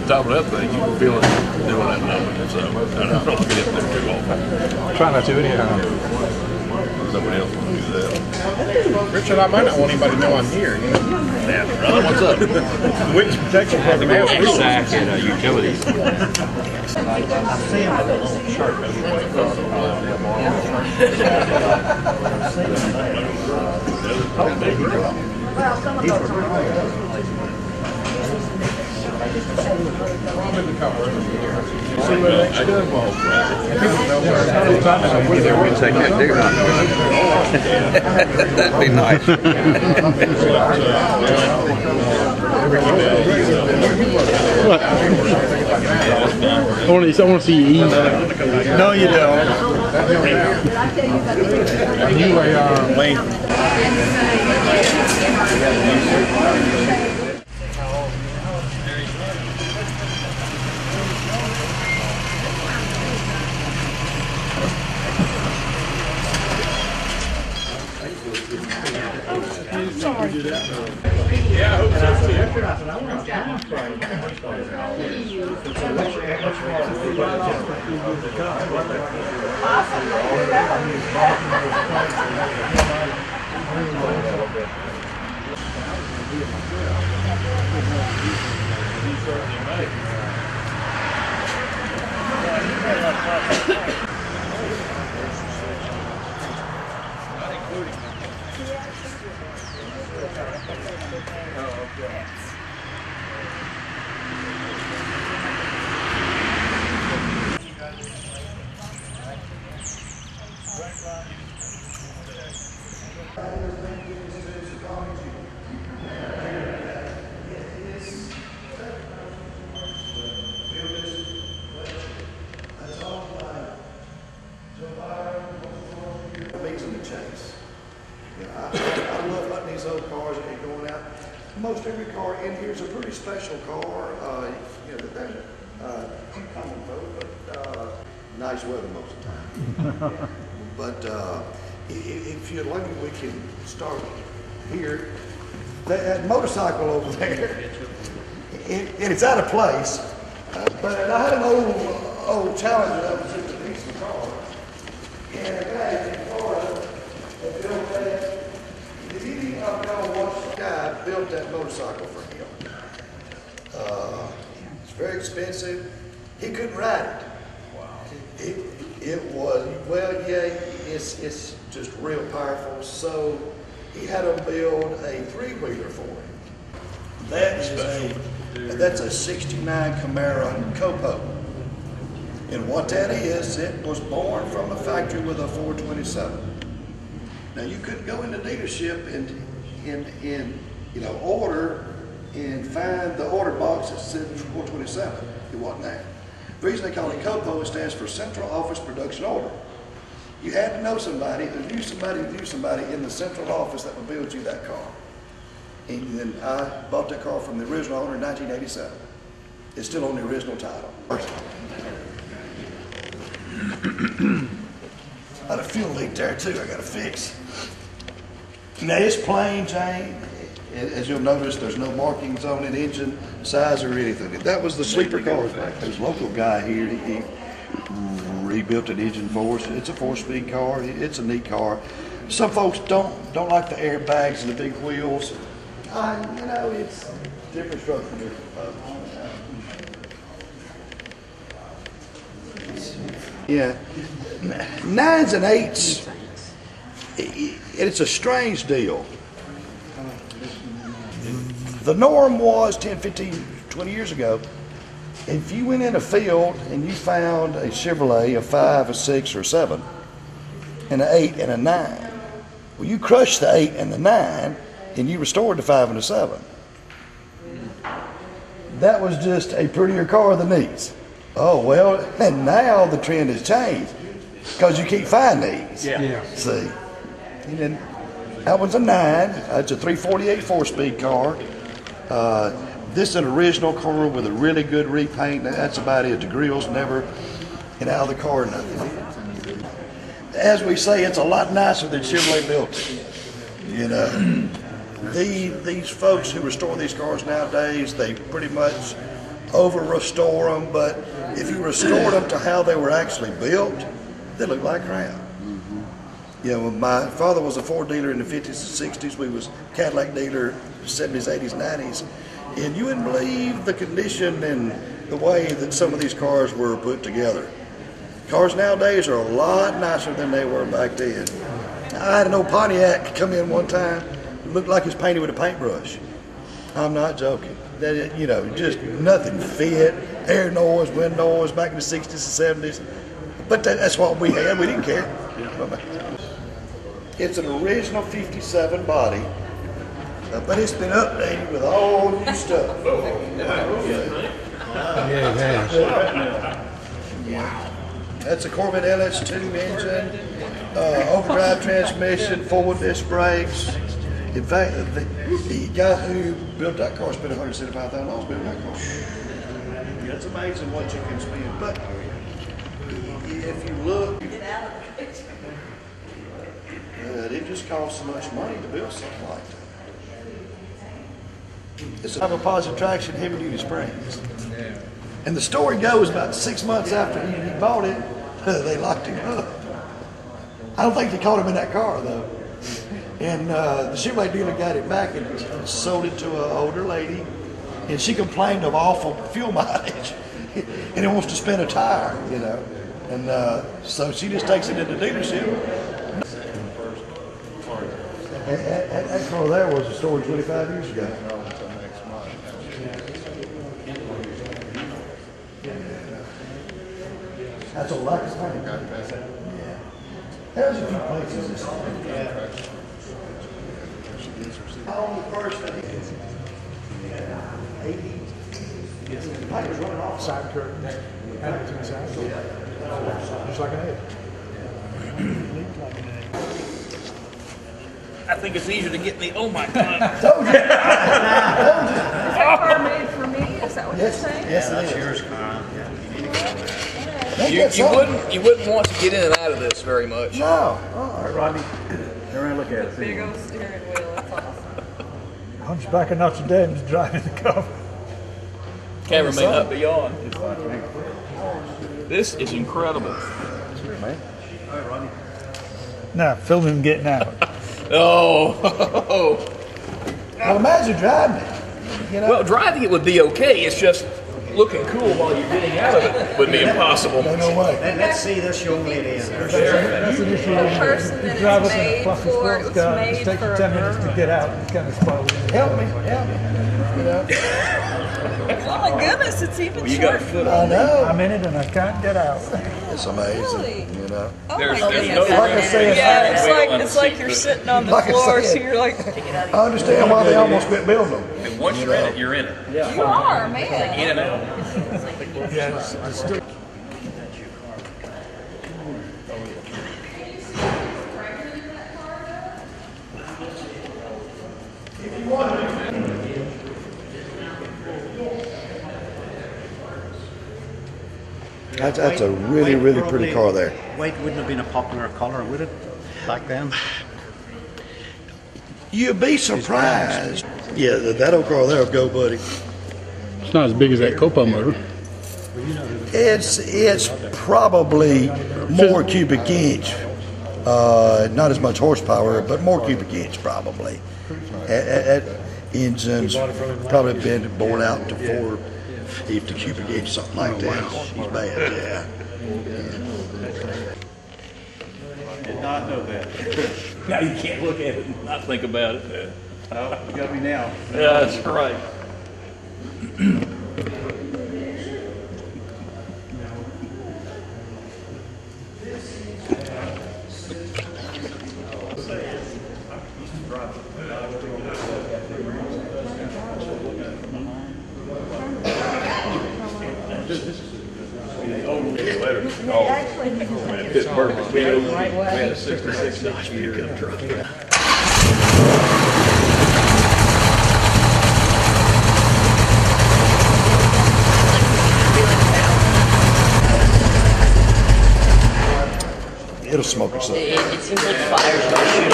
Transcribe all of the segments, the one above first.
top of that thing, you can feel it doing that number. So, and I don't get there too often. Try not to anyhow. Somebody else will do that. Richard, I might not want anybody to know I'm here. You know? Yeah, brother, what's up? Witness protection program has rules. Sack and utilities. Take that digger out. That'd be nice. What? I want to see you eat. No, you don't. You Wayne. Yeah, I hope so too. I love letting these old cars and going out. Most every car in here is a pretty special car. You know, there's common folk, but nice weather most of the time. But if you'd like, we can start here. That motorcycle over there, and it's out of place. But I had an old Challenger that was just a decent car, and a guy in Florida that built that. Did any of y'all watch the guy built that motorcycle for him? It's very expensive. He couldn't ride it. Wow. It was, well, yeah, it's just real powerful. So he had him build a three-wheeler for him. That's a 69 Camaro Copo. And what that is, it was born from a factory with a 427. Now you couldn't go in the dealership and order and find the order box that said 427. It wasn't there. The reason they call it COPO, it stands for Central Office Production Order. You had to know somebody, who knew somebody in the central office that would build you that car. And then I bought that car from the original owner in 1987. It's still on the original title. I had a fuel leak there too, I got to fix. Now it's plain Jane. As you'll notice, there's no markings on it, engine size or anything. That was the sleeper car. There's a local guy here, he rebuilt an engine for us. It's a 4-speed car, it's a neat car. Some folks don't like the airbags and the big wheels. It's different strokes for different folks. Yeah, 9s and 8s, it's a strange deal. The norm was 10, 15, 20 years ago, if you went in a field and you found a Chevrolet, a 5, a 6, or a 7, and an 8 and a 9, well, you crushed the 8 and the 9 and you restored the 5 and the 7. That was just a prettier car than these. Oh, well, and now the trend has changed because you can't find these. Yeah. See? And then that one's a 9. It's a 348 4-speed car. This is an original car with a really good repaint. That's about it. The grill's never out of the car, nothing. As we say, it's a lot nicer than Chevrolet built it. These folks who restore these cars nowadays, they pretty much over restore them, but if you restored them to how they were actually built, they look like crap. You know, my father was a Ford dealer in the 50s and 60s. We was Cadillac dealer 70s, 80s, 90s. And you wouldn't believe the condition and the way that some of these cars were put together. Cars nowadays are a lot nicer than they were back then. I had an old Pontiac come in one time. It looked like it was painted with a paintbrush. I'm not joking. That, you know, just nothing fit. Air noise, wind noise back in the 60s and 70s. But that's what we had. We didn't care. It's an original 57 body, but it's been updated with all new stuff. Yeah, it has. Wow. That's a Corvette LS2 engine, overdrive transmission, forward disc brakes. In fact, the guy who built that car spent $175,000 building that car. Yeah, it's amazing what you can spend. But if you look, it just costs so much money to build something like that. It's a positive traction, heavy duty springs. And the story goes about 6 months after he bought it, they locked him up. I don't think they caught him in that car though. And the Chevrolet dealer got it back and sold it to an older lady. And she complained of awful fuel mileage. And it wants to spin a tire, you know. And so she just takes it into the dealership. That car there was a story 25 years ago. That's a lot of time. Yeah. There's a few places. How old the first thing is? 80. I was running off Side curtain, Hamilton side curtain. Just like an egg. I think it's easier to get the, oh my God. Is that car made for me? Is that what you're saying? Yes, That's yours, Kyle. You wouldn't want to get in and out of this very much. No. All right, Rodney. Turn around and look at it. Big old steering wheel, that's awesome. Hunchback of Notre Dame is driving the car. Camera may not be on. This is incredible. Now, film him getting out. Oh. Well, imagine driving it. You know? Well, driving it would be okay. It's just looking cool while you're getting out of it would be impossible. No way. Let's see this young lady in there. That's an issue. The person that You drive it's up in a made fluffy for, it sports was car, it made takes for you a 10 minutes to girl. get out. It's kind of spoiled. Help me. You know? Oh my goodness, it's even You got a shorter. foot I on. know. I'm in it and I can't get out. It's amazing. Really? You know? Oh There's my no goodness. room. Like I say, Yeah, it's like you're sitting on the Like I floor, said. so you're like, I understand why they almost quit building them. And once you're in it, you're in it. you are, man. In and out. Yeah, it's still. That's a really, really pretty car there. White wouldn't have been a popular color, would it, back then? You'd be surprised. Yeah, that old car there will go, buddy. It's not as big as that Copo motor. It's probably more cubic inch. Not as much horsepower, but more cubic inch probably. That engine's probably been bored out to 450 cubic inch, something like that. She's bad, yeah. Did not know that. Now you can't look at it and not think about it. Oh, you got me now. Yeah, that's right. Pittsburgh, we had a 66 inch pickup truck. It'll smoke itself. It seems like fire's gonna shoot.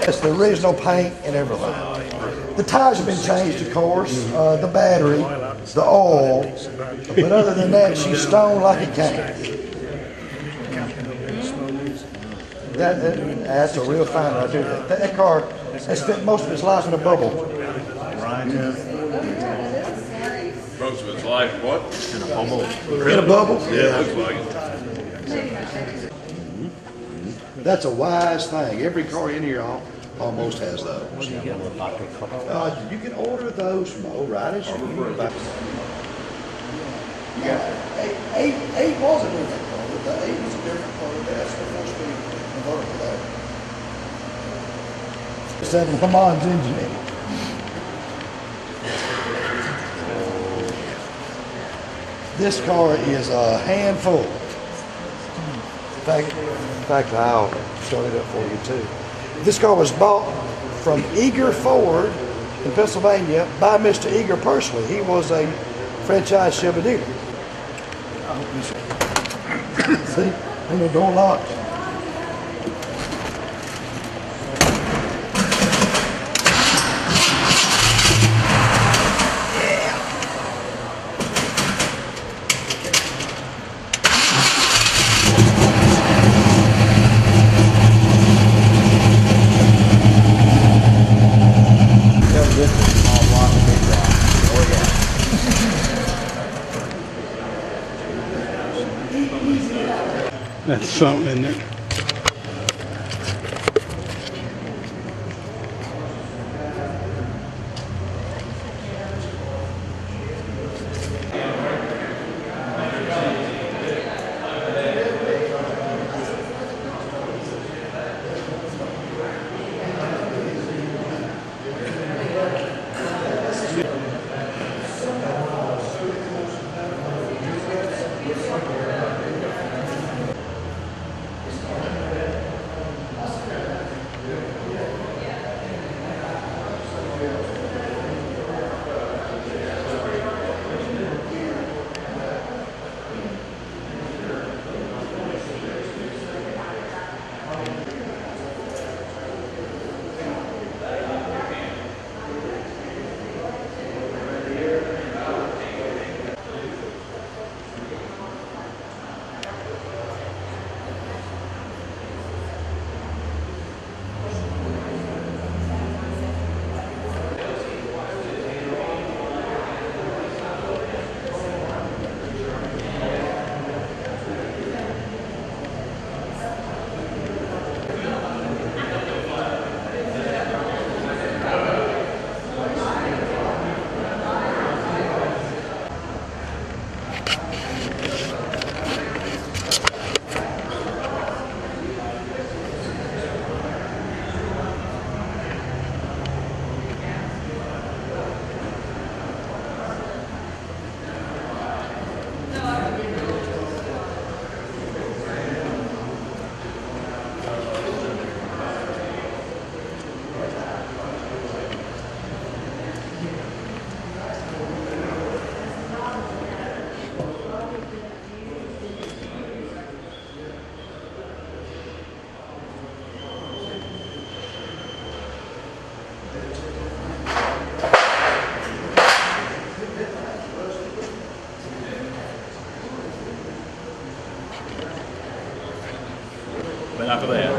It's the original paint and everything. The tires have been changed, of course, the battery, the oil, but other than that, she's stone like it came. That's a real fine right there. That car has spent most of its life in a bubble. Most of its life, what? In a bubble. In a bubble? Yeah, it looks like it. That's a wise thing. Every car in here almost has those. You can order those from right as you buy. Yeah, eight was a different car, but the 8 was a different car. That's the first speed converter for that. It's that Le Mans engine in it. This car is a handful. In fact, I'll start it up for you too. This car was bought from Eager Ford in Pennsylvania by Mr. Eager personally. He was a franchise Chevy dealer. See, ain't no door locked. That's something, isn't it? But after that.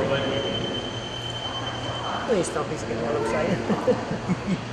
Please don't be scared what I'm saying.